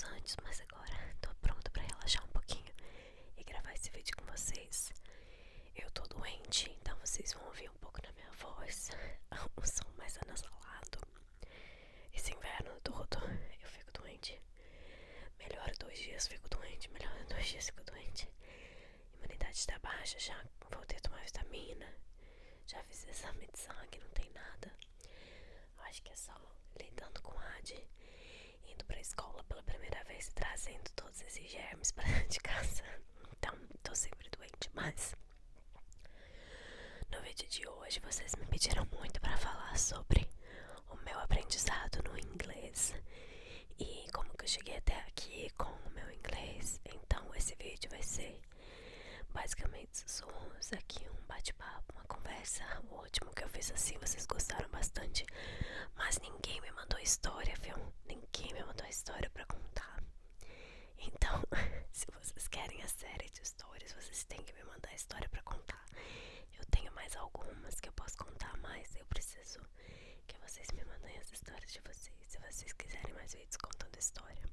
antes, mas agora tô pronta pra relaxar um pouquinho e gravar esse vídeo com vocês. Eu tô doente, então vocês vão ouvir um pouco na minha voz, um som mais anasalado. Esse inverno todo eu fico doente. Melhora 2 dias, fico doente. Melhora 2 dias, fico doente. Imunidade tá baixa, já voltei a tomar vitamina. Já fiz exame de sangue, não tem nada. Acho que é só lidando com a AD, indo pra escola pela primeira vez e trazendo todos esses germes pra dentro de casa. Então, tô sempre doente, mas no vídeo de hoje vocês me pediram muito pra falar sobre o meu aprendizado no inglês e como que eu cheguei até aqui com o meu inglês. Então esse vídeo vai ser basicamente sussurros aqui, um bate-papo, uma conversa. O último que eu fiz assim vocês gostaram bastante, mas ninguém me mandou história, viu? Ninguém me mandou história pra contar. Então, se vocês querem a série de histórias, vocês têm que me mandar história pra contar. Eu tenho mais algumas que eu posso contar, mas eu preciso que vocês me mandem as histórias de vocês, se vocês quiserem mais vídeos contando história.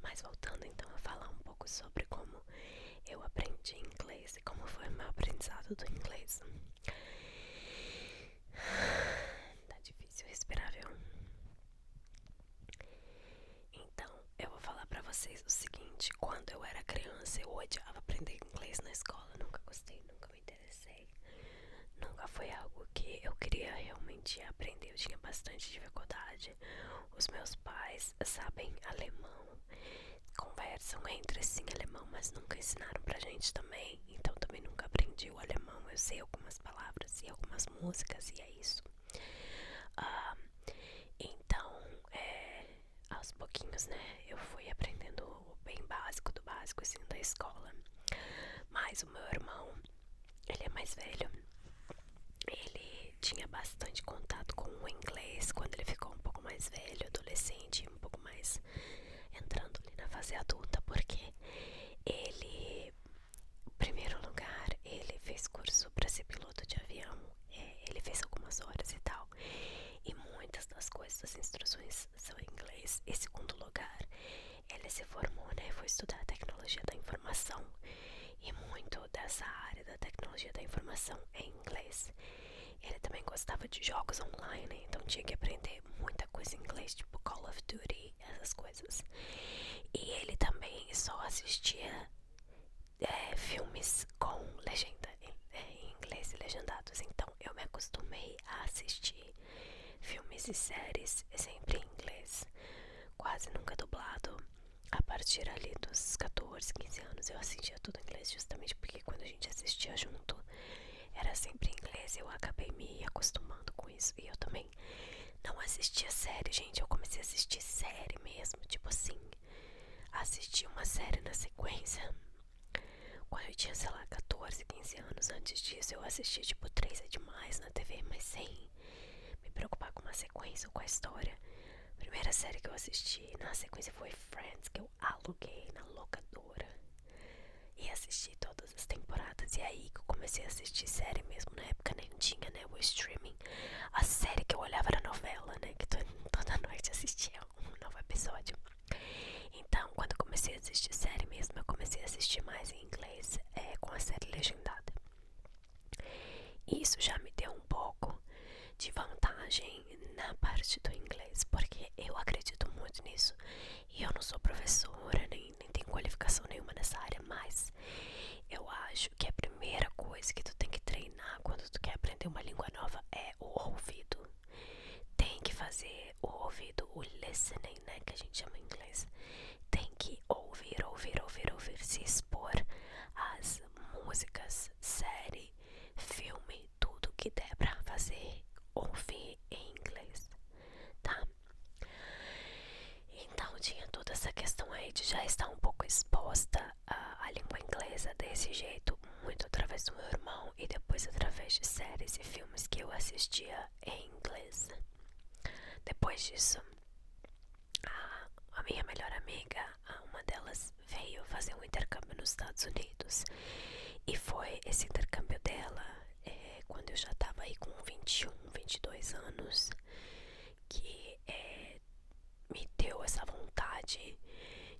Mas voltando então a falar um pouco sobre como eu aprendi inglês e como foi o meu aprendizado do inglês. Tá difícil respirar, viu? Então, eu vou falar pra vocês o seguinte: quando eu era criança, eu odiava aprender inglês na escola. Nunca gostei, nunca me interessei. Nunca foi algo que eu queria realmente aprender. Eu tinha bastante dificuldade. Os meus pais sabem alemão, conversam entre si em alemão, mas nunca ensinaram pra gente também. Então também nunca aprendi o alemão. Eu sei algumas palavras e algumas músicas e é isso. Ah, então, aos pouquinhos, né, eu fui aprendendo o bem básico do básico, assim, da escola. Mas o meu irmão, ele é mais velho. Ele tinha bastante contato com o inglês quando ele ficou um pouco mais velho, adolescente, um pouco mais entrando ali na fase adulta, porque ele, em primeiro lugar, ele fez curso para ser piloto de avião. Ele fez algumas horas e tal, e muitas das coisas, das instruções são em inglês. Em segundo lugar, ele se formou, né, foi estudar tecnologia da informação, e muito dessa área da tecnologia da informação é em inglês. Ele também gostava de jogos online, então tinha que aprender muita coisa em inglês, tipo Call of Duty, essas coisas. E ele também só assistia filmes com legenda em inglês e legendados. Então eu me acostumei a assistir filmes e séries sempre em inglês, quase nunca dublado. A partir ali dos 14, 15 anos eu assistia tudo em inglês, justamente porque quando a gente assistia junto era sempre em inglês. Eu acabei me acostumando com isso. E eu também não assistia série, gente. Eu comecei a assistir série mesmo, tipo assim, assistir uma série na sequência quando eu tinha, sei lá, 14, 15 anos. Antes disso eu assistia tipo 3 é demais na TV, mas sem me preocupar com uma sequência ou com a história. A primeira série que eu assisti na sequência foi Friends, que eu aluguei na locadora e assisti todas as temporadas. E aí que eu comecei a assistir série mesmo. Na época nem tinha, né, o streaming. A série que eu olhava era novela, né, que toda noite assistia um novo episódio. Então quando eu comecei a assistir série mesmo, eu comecei a assistir mais em inglês, com a série legendada. E isso já me deu um pouco de vantagem na parte do inglês, porque eu acredito muito nisso. E eu não sou professora, nem tenho qualificação nenhuma nessa área, mas eu acho que a primeira coisa que tu tem que treinar quando tu quer aprender uma língua nova é o ouvido. Tem que fazer o ouvido, o listening, né, que a gente chama em inglês. Tem que ouvir, ouvir, ouvir, ouvir, se expor às músicas, série, filme, tudo que der pra fazer, ouvir em inglês, tá? Então tinha toda essa questão aí de já estar um pouco exposta à língua inglesa desse jeito, muito através do meu irmão e depois através de séries e filmes que eu assistia em inglês. Depois disso, a minha melhor amiga, uma delas veio fazer um intercâmbio nos Estados Unidos. E foi esse intercâmbio dela, quando eu já tava aí com 21, 22 anos, que me deu essa vontade vontade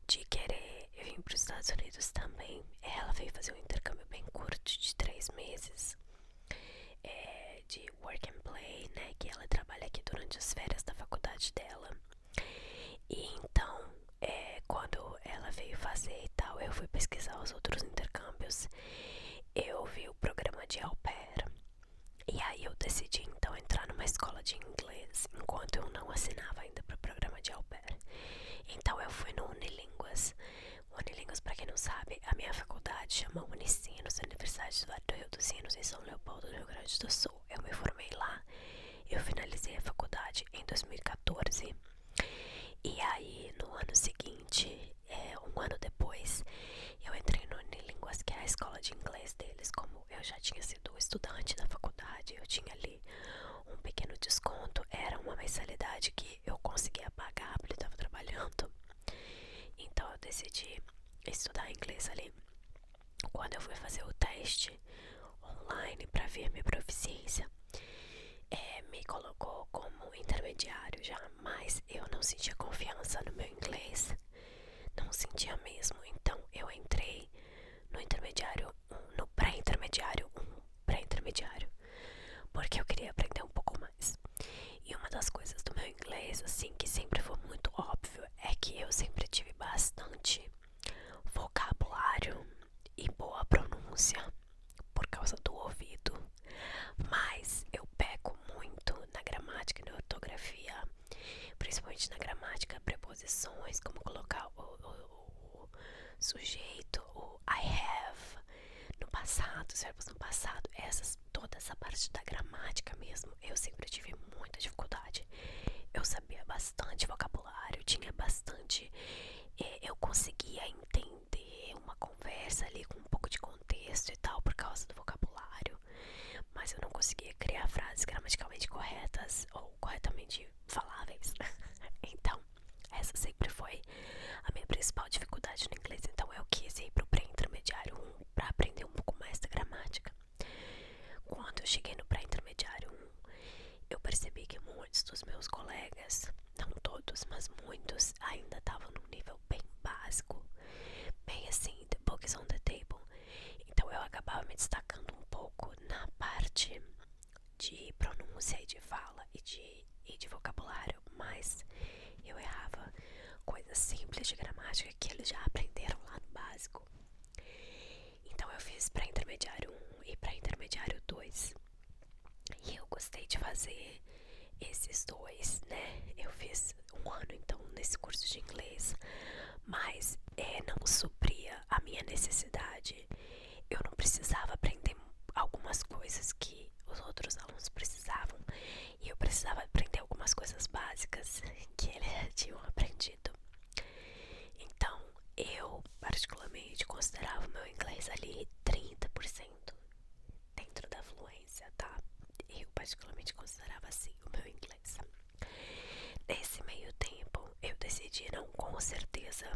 de querer vir para os Estados Unidos também. Ela veio fazer um intercâmbio bem curto de 3 meses, de work and play, né? Que ela trabalha aqui durante as férias da faculdade dela. E então, quando ela veio fazer e tal, eu fui pesquisar os outros intercâmbios. Eu vi o programa de au pair. E aí eu decidi então entrar numa escola de inglês, enquanto eu não assinava ainda para o programa de au pair. Então eu fui no Unilínguas. Unilínguas, para quem não sabe, a minha faculdade chama Unicinos, Universidade do Vale do Rio dos Sinos, em São Leopoldo, no Rio Grande do Sul. Eu me formei lá, eu finalizei a faculdade em 2014. E aí no ano seguinte, um ano depois, eu entrei no Unilínguas, que é a escola de inglês deles. Como eu já tinha sido estudante da faculdade, eu tinha ali um pequeno desconto. Era uma mensalidade que eu conseguia pagar porque eu estava trabalhando. Então eu decidi estudar inglês ali. Quando eu fui fazer o teste online para ver minha proficiência, me colocou como intermediário já, mas eu não sentia confiança no meu inglês, não sentia mesmo. Então eu entrei no intermediário 1, no pré-intermediário 1, pré-intermediário, porque eu queria aprender um pouco mais. E uma das coisas do meu inglês, assim, que sempre foi muito óbvio, é que eu sempre tive bastante vocabulário e boa pronúncia por causa do ouvido. Mas eu peco muito na gramática e na ortografia, principalmente na gramática, preposições, como colocar o sujeito, o I have no passado, os verbos no passado, toda essa parte da gramática mesmo, eu sempre tive muita dificuldade. Eu sabia bastante vocabulário, tinha bastante, eu conseguia entender uma conversa ali com um pouco de contexto e tal por causa do vocabulário, mas eu não conseguia criar frases gramaticalmente corretas ou corretamente faláveis. Então, essa sempre foi a minha principal dificuldade no inglês. Então eu quis ir pro pré-intermediário 1 para aprender um pouco mais da gramática. Quando eu cheguei no pré-intermediário 1, eu percebi que muitos dos meus colegas, não todos, mas muitos, ainda estavam num nível bem básico, bem assim, the book is on the table. Então eu acabava me destacando um pouco na parte de pronúncia e de fala e de vocabulário, mas eu errava coisas simples de gramática que eles já aprenderam lá no básico. Então eu fiz pré-intermediário 1 e pré-intermediário 2. E eu gostei de fazer esses dois, né? Eu fiz um ano então nesse curso de inglês, mas não supria a minha necessidade. Eu não precisava aprender algumas coisas que os outros alunos precisavam, e eu precisava aprender algumas coisas básicas que eles já tinham aprendido. Então eu particularmente considerava o meu inglês ali 30% dentro da fluência, tá? Eu particularmente considerava assim o meu inglês. Nesse meio tempo eu decidi, não, com certeza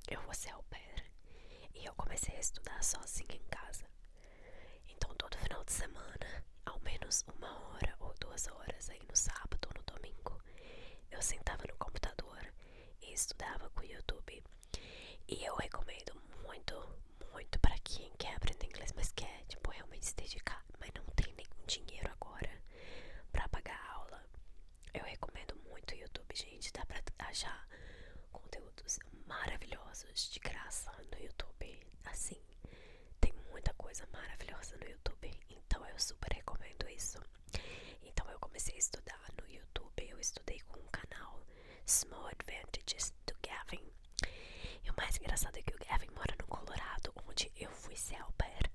eu vou ser au pair, e eu comecei a estudar sozinha em casa. Então todo final de semana, ao menos 1 hora ou 2 horas aí no sábado ou no domingo, eu sentava no computador e estudava com o YouTube. E eu recomendo muito, muito para quem quer aprender inglês, mas quer, tipo, realmente se dedicar, mas não tem nenhum dinheiro agora pra pagar aula. Eu recomendo muito o YouTube, gente. Dá pra achar conteúdos maravilhosos de graça no YouTube. Assim, tem muita coisa maravilhosa no YouTube, então eu super recomendo isso. Então eu comecei a estudar no YouTube. Eu estudei com o canal Small Advantages do Gavin. E o mais engraçado é que o Gavin mora no Colorado, onde eu fui ser au pair.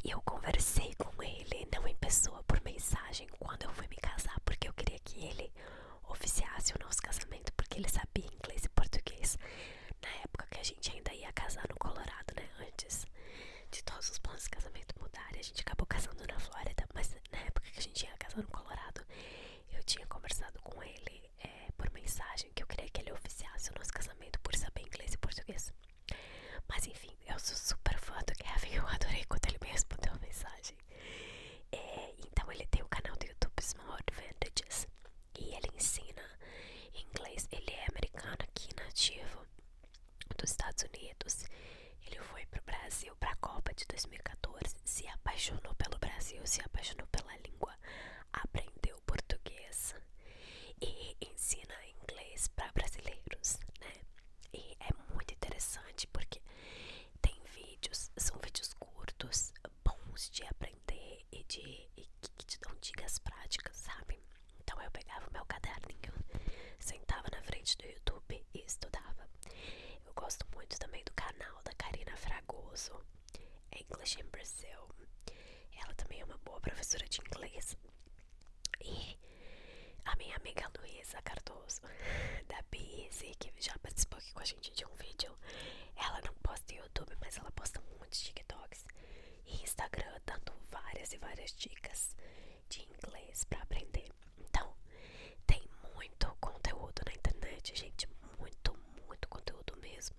E eu conversei com ele, não em pessoa, por mensagem, quando eu fui me casar, porque eu queria que ele oficiasse o nosso casamento, porque ele sabia inglês e português. Na época que a gente ainda ia casar no Colorado, né? Antes de todos os planos de casamento mudarem, a gente acabou casando na Flórida, mas na época que a gente ia casar no Colorado, eu tinha conversado com ele por mensagem que eu queria que ele oficiasse o nosso casamento por saber inglês e português. Mas enfim, eu sou super fã do Gavin, eu adorei Estados Unidos. Ele foi pro Brasil pra Copa de 2014, se apaixonou pelo Brasil, se apaixonou pela língua, aprendeu português e ensina inglês para brasileiros, né? E é muito interessante porque tem vídeos, são vídeos curtos, bons de aprender e que te dão dicas práticas, sabe? Então eu pegava o meu caderninho, sentava na frente do YouTube e estudava. Eu gosto muito também do canal da Karina Fragoso, English in Brazil. Ela também é uma boa professora de inglês. E a minha amiga Luísa Cardoso, da Busy, que já participou aqui com a gente de um vídeo, ela não posta no YouTube, mas ela posta muitos TikToks e Instagram, dando várias e várias dicas de inglês pra aprender. Então, tem muito conteúdo na internet, gente, muito, muito conteúdo mesmo.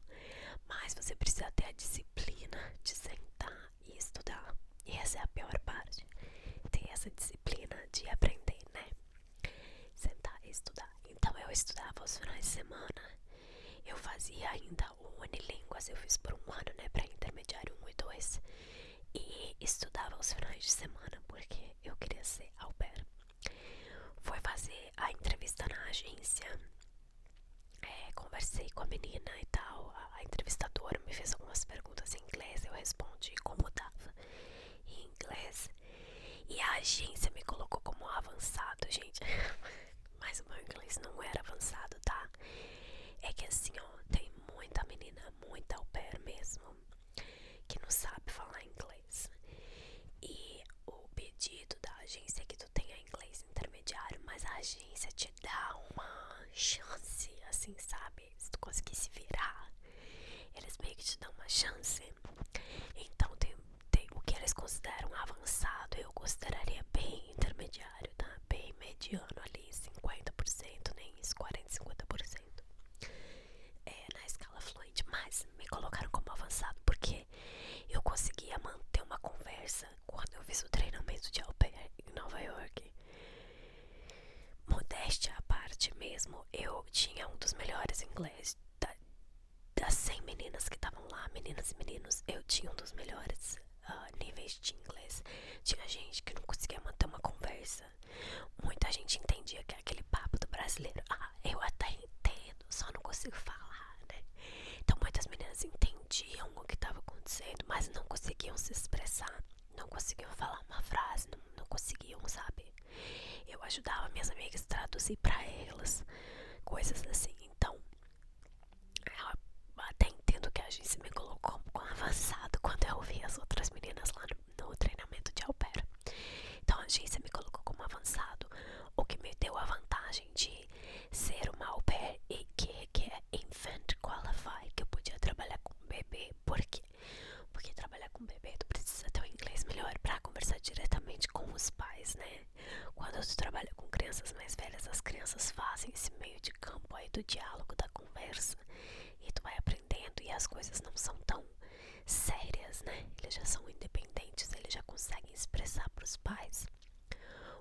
Mas você precisa ter a disciplina de sentar e estudar. E essa é a pior parte. Ter essa disciplina de aprender, né? Sentar e estudar. Então eu estudava aos finais de semana. Eu fazia ainda o Unilínguas. Eu fiz por um ano, né? Pra intermediário 1 e 2. E estudava aos finais de semana porque eu queria ser au pair. Foi fazer a entrevista na agência. Conversei com a menina e tal. A entrevistadora me fez algumas perguntas em inglês. Eu respondi como dava em inglês. E a agência me colocou como avançado, gente. Mas o meu inglês não era avançado, tá? É que assim, ó, tem muita menina, muita au pair mesmo, que não sabe falar inglês. E o pedido da agência é que tu tenha inglês intermediário, mas a agência te dá uma chance, assim, sabe? Se tu conseguir se virar, eles meio que te dão uma chance. Então tem o que eles consideram avançado, eu consideraria bem intermediário, tá? Bem mediano ali, 50%, nem isso, 40, 50%. Na escala fluente, mas me colocaram como avançado porque eu conseguia manter uma conversa quando eu fiz o treinamento de au pair em Nova York. Modéstia à parte mesmo, eu tinha um dos melhores inglês das 100 meninas que estavam lá, meninas e meninos, eu tinha um dos melhores níveis de inglês. Tinha gente que não conseguia manter uma conversa. Muita gente entendia que é aquele papo do brasileiro. Eu até entendo, só não consigo falar, né? Então muitas meninas entendiam o que estava acontecendo, mas não conseguiam se expressar, não conseguiam falar uma frase, não conseguiam, sabe? Eu ajudava minhas amigas a traduzir pra elas, coisas assim. Então, eu até entendo que a agência me colocou como avançado quando eu ouvi as outras meninas lá no treinamento de au pair. Então a agência me colocou como avançado, o que me deu a vantagem de ser uma au pair e que é infant qualify, que eu podia trabalhar com bebê. Por quê? Porque trabalhar com bebê tu precisa ter um inglês melhor pra conversar diretamente com os pais, né? Quando tu trabalha com crianças mais velhas, as crianças fazem esse meio de campo aí do diálogo, da conversa, e tu vai aprendendo e as coisas não são tão sérias, né? Eles já são independentes, eles já conseguem expressar pros pais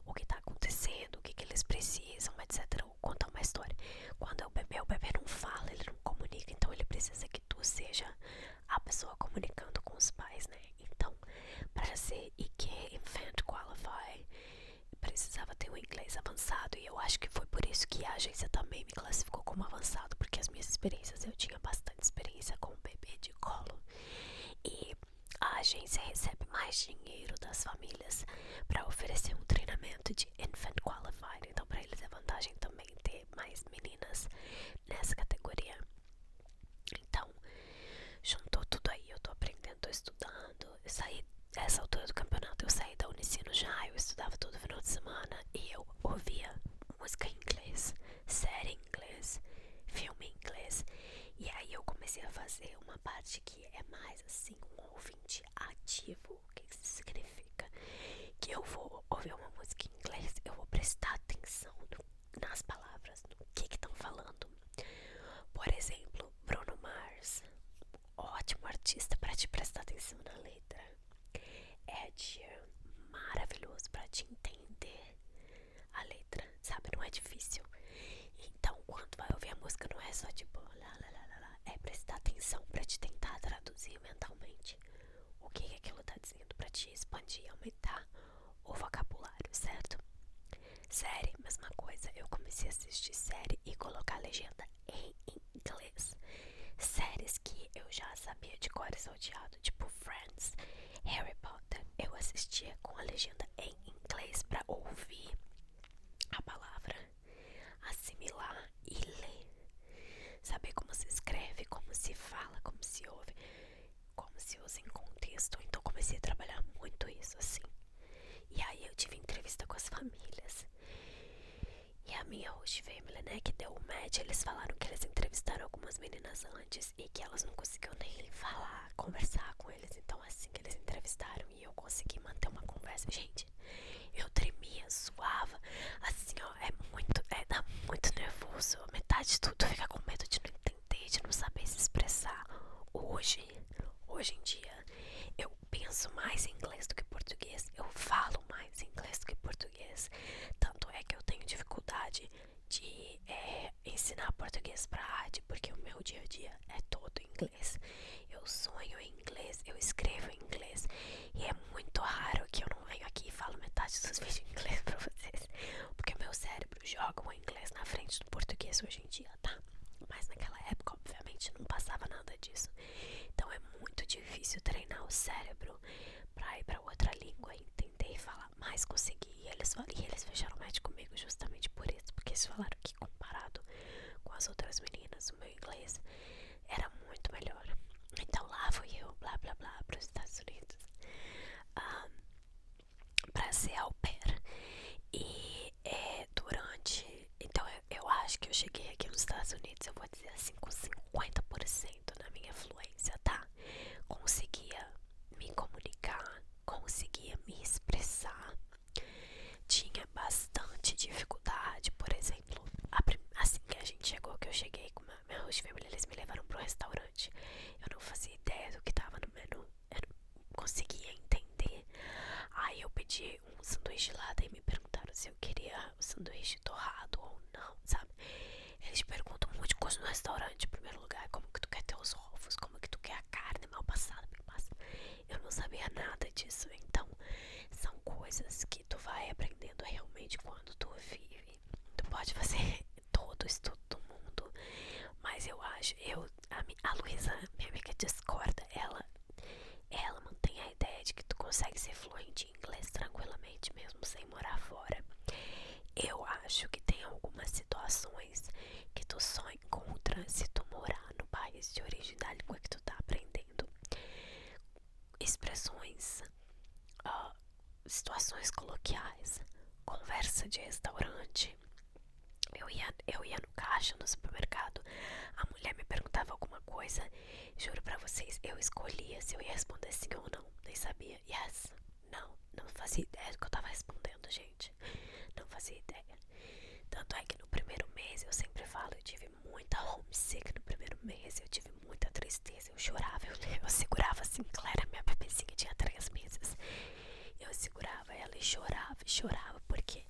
o que tá acontecendo, o que eles precisam, etc. Ou contar uma história. Quando é o bebê não fala, ele não comunica, então ele precisa que tu seja a pessoa comunicando com os pais, né? Então, para ser IQ Infant Qualify, precisava ter um inglês avançado, e eu acho que foi por isso que a agência também me classificou como avançado, porque as minhas experiências, eu tinha bastante experiência com bebê de colo, e a agência recebe mais dinheiro das famílias para oferecer um treinamento de Infant Qualified, então para eles é vantagem também ter mais meninas nessa categoria. Então, juntou tudo aí, eu tô aprendendo, tô estudando. Eu saí, essa altura do campeonato, eu saí da Unicino já, eu estudava todo final de semana e eu ouvia música em inglês, série em inglês, filme em inglês. E aí eu comecei a fazer uma parte que é mais assim, um ouvinte ativo. O que isso significa? Que eu vou ouvir uma música em inglês, eu vou prestar atenção nas palavras, no que estão falando. Por exemplo, Bruno Mars, ótimo artista para te prestar atenção na letra. Ed Sheeran, maravilhoso para te entender a letra, sabe? Não é difícil. Então, quando vai ouvir a música, não é só tipo lá, lá, lá, lá, lá. É prestar atenção para te Memórias ao Teatro, tipo Friends, Harry Potter. Eu assistia com a legenda em inglês pra ouvir a palavra, assimilar e ler, saber como se escreve, como se fala, como se ouve, como se usa em contexto. Então comecei a trabalhar muito isso assim. E aí eu tive entrevista com as famílias. E a minha host family, né, que deu o match, eles falaram que eles entrevistaram algumas meninas antes e que elas não conseguiam nem falar, conversar com eles. Então assim que eles entrevistaram e eu consegui manter uma conversa, gente, eu tremia, suava, assim ó, dá muito nervoso. Metade de tudo fica com medo de não entender, de não saber se expressar. Hoje em dia, eu penso mais em inglês do que português, eu falo mais inglês do que português. Tanto é que eu tenho dificuldade de ensinar português pra arte, porque o meu dia a dia é todo em inglês. Eu sonho em inglês, eu escrevo em inglês, e é muito raro que eu não venho aqui e falo metade dos vídeos em inglês pra vocês, porque o meu cérebro joga o inglês na frente do português hoje em dia, tá? Mas naquela época, obviamente, não passava nada disso. Então é muito difícil treinar o cérebro pra ir pra outra língua, entender e falar. Mas consegui, e eles fecharam match comigo justamente por isso, porque eles falaram que comparado com as outras meninas, o meu inglês era muito melhor. Então lá fui eu, blá blá blá, para os Estados Unidos, pra ser au pair. E então eu acho que eu cheguei aqui nos Estados Unidos, eu vou dizer assim, com 50% na minha fluência, tá? Conseguia me comunicar, conseguia me expressar. Tinha bastante dificuldade, por exemplo, assim que a gente chegou, que eu cheguei com minha host family, eles me levaram pro restaurante. Eu não fazia ideia do que tava no menu, eu não conseguia entender. Aí eu pedi um sanduíche lá, daí me perguntaram se eu queria o sanduíche torrado ou não, sabe? Eles perguntam um monte de coisa no restaurante. Em primeiro lugar, como que tu quer ter os ovos, como que tu quer a carne mal passada, bem passada. Eu não sabia nada disso, então são coisas que tu vai aprendendo realmente quando tu vive. Tu pode fazer todo o estudo do mundo, mas eu acho, a Luísa, minha amiga, discorda. Ela mantém a ideia de que tu consegue ser fluente em inglês tranquilamente, mesmo sem morar fora. Eu acho que tem algumas situações que tu só encontra se tu morar no país de origem da língua que tu tá aprendendo. Expressões, situações coloquiais, conversa de restaurante. Eu ia no caixa no supermercado, a mulher me perguntava alguma coisa, juro pra vocês, eu escolhia se eu ia responder sim ou não, nem sabia. Yes, não fazia ideia do que eu tava respondendo, gente, não fazia ideia. Tanto é que no primeiro mês, eu sempre falo, eu tive muita homesick no primeiro mês, eu tive muita tristeza, eu chorava, eu segurava assim, Clara, minha bebezinha tinha 3 meses, eu segurava ela e chorava, porque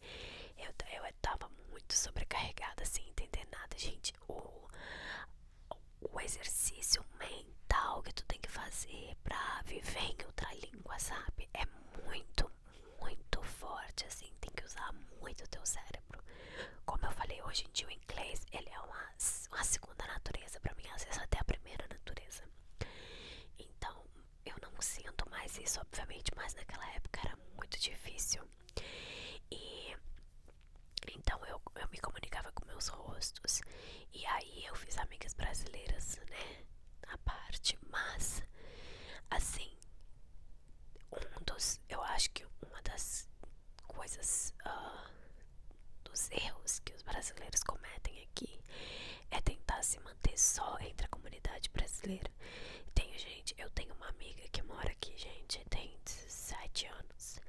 eu tava muito sobrecarregada, sem entender nada, gente. O exercício mental que tu tem que fazer pra viver em outra língua, sabe? É muito, muito forte, assim. Tem que usar muito o teu cérebro. Como eu falei, hoje em dia o inglês, ele é uma segunda natureza pra mim, às vezes até a primeira natureza. Então, eu não sinto mais isso, obviamente, mas naquela época era muito difícil. E então eu me comunicava com meus rostos. E aí eu fiz amigas brasileiras, né? À parte. Mas, assim, eu acho que uma das coisas, dos erros que os brasileiros cometem aqui é tentar se manter só entre a comunidade brasileira. Eu tenho uma amiga que mora aqui, gente, tem 17 anos.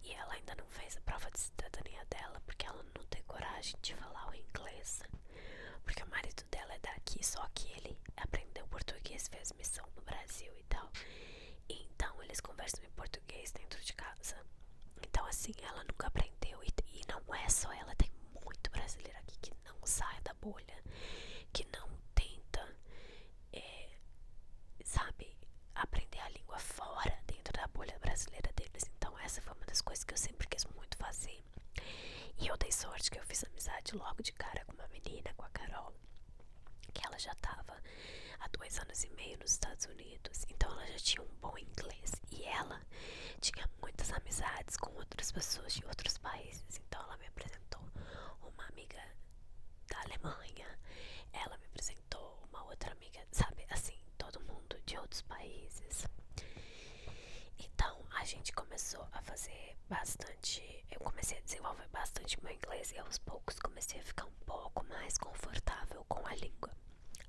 E ela ainda não fez a prova de cidadania dela, porque ela não tem coragem de falar o inglês. Porque o marido dela é daqui, só que ele aprendeu português, fez missão no Brasil e tal. Então eles conversam em português dentro de casa. Então assim, ela nunca aprendeu. E não é só ela, tem muito brasileiro aqui que não sai da bolha, que não tenta, sabe, aprender a língua fora, dentro da bolha brasileira deles. Então essa foi uma das coisas que eu sempre quis muito fazer. E eu dei sorte que eu fiz amizade logo de cara com uma menina, com a Carol, que ela já tava há 2 anos anos e meio nos Estados Unidos, então ela já tinha um bom inglês e ela tinha muitas amizades com outras pessoas de outros países. Então ela me apresentou uma amiga da Alemanha, ela me apresentou uma outra amiga, sabe, assim, todo mundo de outros países. Então a gente começou a fazer bastante, eu comecei a desenvolver bastante meu inglês e aos poucos comecei a ficar um pouco mais confortável com a língua.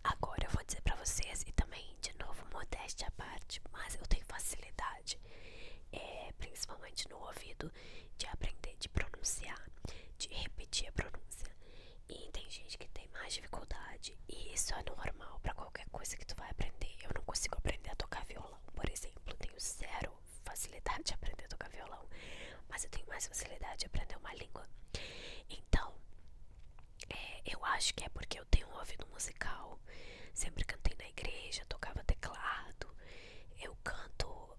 Agora eu vou dizer pra vocês, e também de novo modéstia à parte, mas eu tenho facilidade, principalmente no ouvido, de aprender, de pronunciar, de repetir a pronúncia. E tem gente que tem mais dificuldade, e isso é normal pra qualquer coisa que tu vai aprender. Eu não consigo aprender a tocar violão, por exemplo, tenho zero facilidade de aprender a tocar violão, mas eu tenho mais facilidade de aprender uma língua. Então, eu acho que é porque eu tenho um ouvido musical. Sempre cantei na igreja, tocava teclado. Eu canto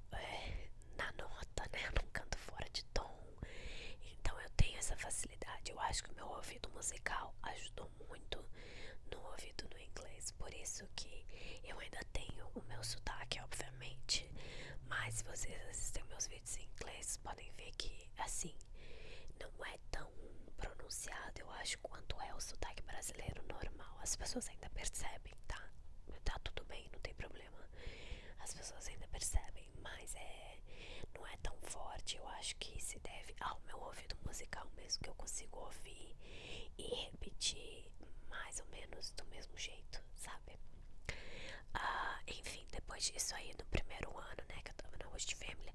na nota, né? Eu não canto fora de tom. Então eu tenho essa facilidade. Eu acho que o meu ouvido musical ajudou muito no ouvido no inglês. Por isso que eu ainda tenho o meu sotaque, obviamente. Mas se vocês assistem meus vídeos em inglês, podem ver que, assim, não é tão pronunciado, eu acho, quanto é o sotaque brasileiro normal. As pessoas ainda percebem, tá? Tá tudo bem, não tem problema. As pessoas ainda percebem, mas não é tão forte. Eu acho que se deve ao meu ouvido musical mesmo, que eu consigo ouvir e repetir mais ou menos do mesmo jeito, sabe? Enfim, depois disso aí, no primeiro ano, né, que eu tava na Host Family,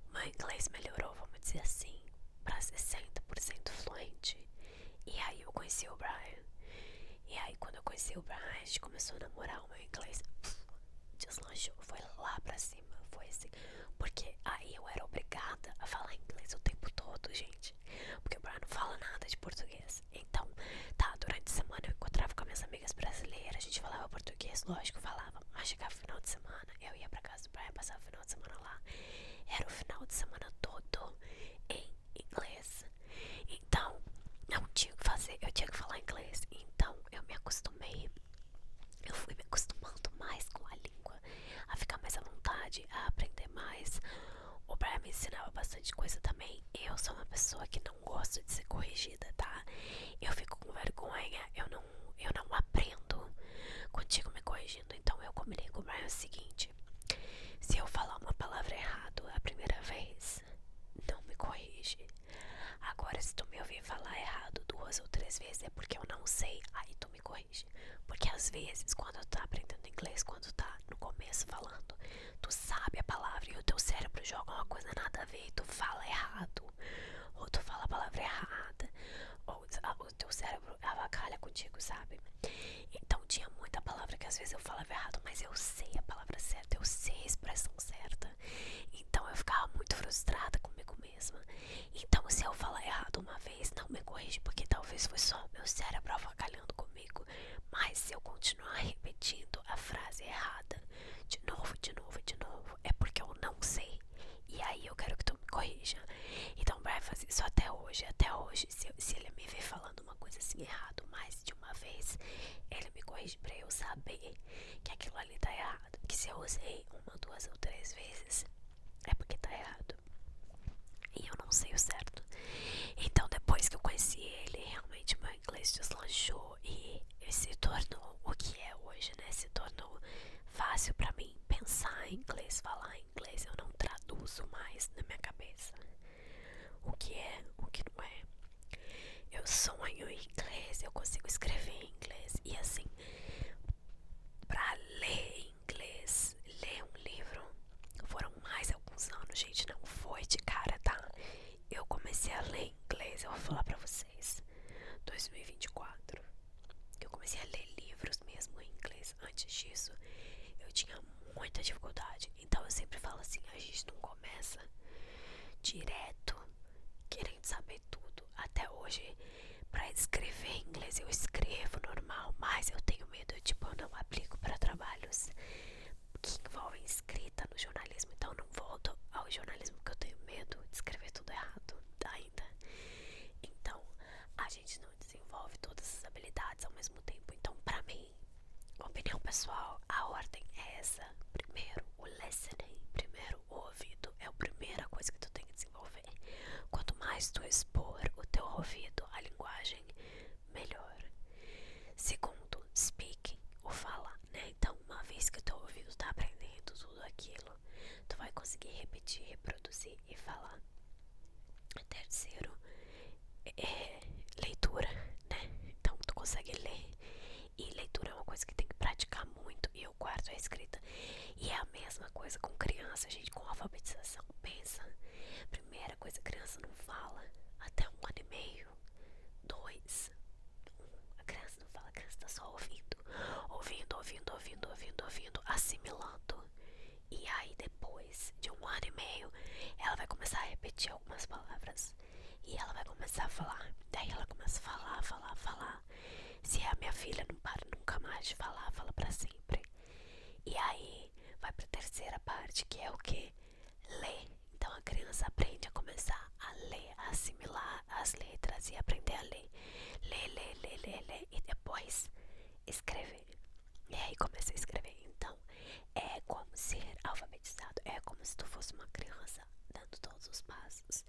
o meu inglês melhorou, vamos dizer assim, pra 60% fluente. E aí eu conheci o Brian. E aí quando eu conheci o Brian, a gente começou a namorar. O meu inglês deslanchou, foi lá pra cima. Foi assim, porque aí eu era obrigada a falar inglês o tempo todo, gente, porque o Brian não fala nada de português. Então, tá, durante a semana eu encontrava com minhas amigas brasileiras, a gente falava português, lógico, falava. Mas chegava o final de semana, eu ia pra casa do Brian, passava o final de semana lá. Era o final de semana todo em inglês. Então, não tinha o que fazer, eu tinha que falar inglês. Então, eu me acostumei. Eu fui me acostumando mais com a língua, a ficar mais à vontade, a aprender mais. O Brian me ensinava bastante coisa também. Eu sou uma pessoa que não gosta de ser corrigida, tá? Eu fico com vergonha, eu não aprendo contigo me corrigindo. Então eu combinei com o Brian o seguinte: se eu falar uma palavra errado a primeira vez, não me corrige. Agora, se tu me ouvir falar errado 2 ou 3 vezes, é porque eu não sei, aí tu me corrige. Porque às vezes, quando tu tá aprendendo inglês, quando tá no começo falando, tu sabe a palavra e o teu cérebro joga uma coisa nada a ver e tu fala errado, ou tu fala a palavra errada, ou o teu cérebro avacalha contigo, sabe? Então tinha muita palavra que às vezes eu falava errado, mas eu sei a palavra certa, eu sei a expressão certa. Então eu ficava muito frustrada comigo mesma. Então se eu falar errado uma vez, não me corrige, porque talvez foi só meu cérebro avacalhando comigo. Mas se eu continuar repetindo a frase errada de novo, de novo, de novo, é porque eu não sei. E aí eu quero que tu me corrija. Então vai fazer isso até hoje. Até hoje, se ele me ver falando uma coisa assim errado mais de uma vez, ele me corrige pra eu saber que aquilo ali tá errado. Que se eu usei 1, 2 ou 3 vezes, é porque tá errado. E eu não sei o certo. Então depois que eu conheci ele, realmente meu inglês deslanchou e se tornou o que é hoje, né? Se tornou fácil pra mim pensar em inglês, falar em inglês. Eu não traduzo mais na minha cabeça o que é, o que não é. Eu sonho em inglês, eu consigo escrever em inglês. E assim, pra ler em inglês, ler um livro, foram mais alguns anos, gente, não foi de cara, tá? Eu comecei a ler inglês, eu vou falar pra vocês, 2024, que eu comecei a ler livros mesmo em inglês. Antes disso, eu tinha muita dificuldade. Então eu sempre falo assim, a gente não começa direto querendo saber tudo. Até hoje, pra escrever em inglês, eu escrevo normal, mas eu tenho medo, tipo, eu não aplico pra trabalhos que envolvem escrita no jornalismo. Então eu não volto ao jornalismo porque eu tenho medo de escrever tudo errado ainda. Então a gente não desenvolve todas as habilidades ao mesmo tempo. Então pra mim, opinião pessoal, a ordem é essa. terceiro é leitura, né? Então tu consegue ler. E leitura é uma coisa que tem que praticar muito. E o quarto é escrita. E é a mesma coisa com criança, gente, com alfabetização. Pensa, primeira coisa, a criança não fala até 1 ano e meio, 2, a criança não fala, a criança tá só ouvindo, assimilando. E aí depois de 1 ano e meio, ela vai começar a repetir algumas palavras. E ela vai começar a falar. Daí ela começa a falar. Se a minha filha não para nunca mais de falar, fala pra sempre. E aí vai pra terceira parte, que é o que? Ler. Então a criança aprende a começar a ler, a assimilar as letras e aprender a ler. Ler. E depois escrever. E aí começa a escrever. Então é como ser alfabetizado. É como se tu fosse uma criança dando todos os passos.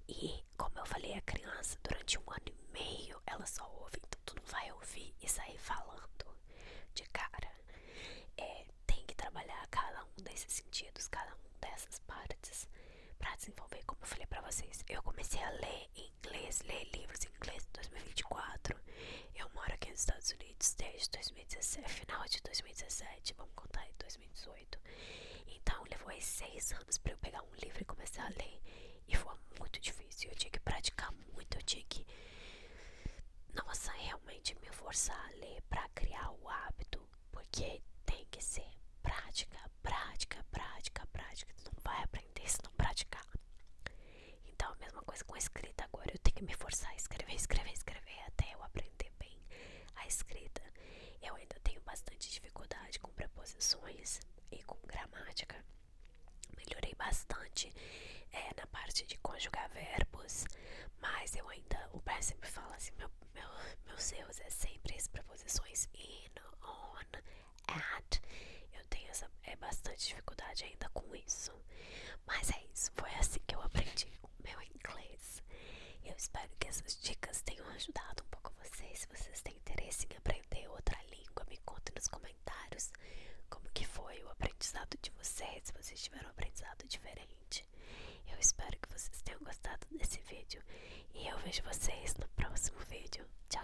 E como eu falei, a criança durante 1 ano e meio ela só ouve. Então tu não vai ouvir e sair falando de cara. Tem que trabalhar cada um desses sentidos, cada um dessas partes pra desenvolver, como eu falei pra vocês. Eu comecei a ler em inglês, ler livros em inglês em 2024. Eu moro aqui nos Estados Unidos desde 2017, final de 2017, vamos contar em 2018. Então levou aí 6 anos pra eu pegar um livro e começar a ler. E foi muito difícil, eu tinha que praticar muito, eu tinha que, nossa, realmente me forçar a ler pra criar o hábito. Porque tem que ser prática. Tu não vai aprender se não praticar. Então a mesma coisa com a escrita agora. Eu tenho que me forçar a escrever até eu aprender bem a escrita. Eu ainda tenho bastante dificuldade com preposições e com gramática. Melhorei bastante na parte de conjugar verbos, mas eu ainda, o Pé sempre fala assim, meus erros é sempre as preposições in, on, at. Eu tenho bastante dificuldade ainda com isso, mas é isso, foi assim que eu aprendi o meu inglês. Eu espero que essas dicas tenham ajudado um pouco vocês. Se vocês têm interesse em aprender outra língua, me contem nos comentários como que foi o aprendizado de vocês, se vocês tiveram um aprendizado diferente. Eu espero que vocês tenham gostado desse vídeo e eu vejo vocês no próximo vídeo. Tchau.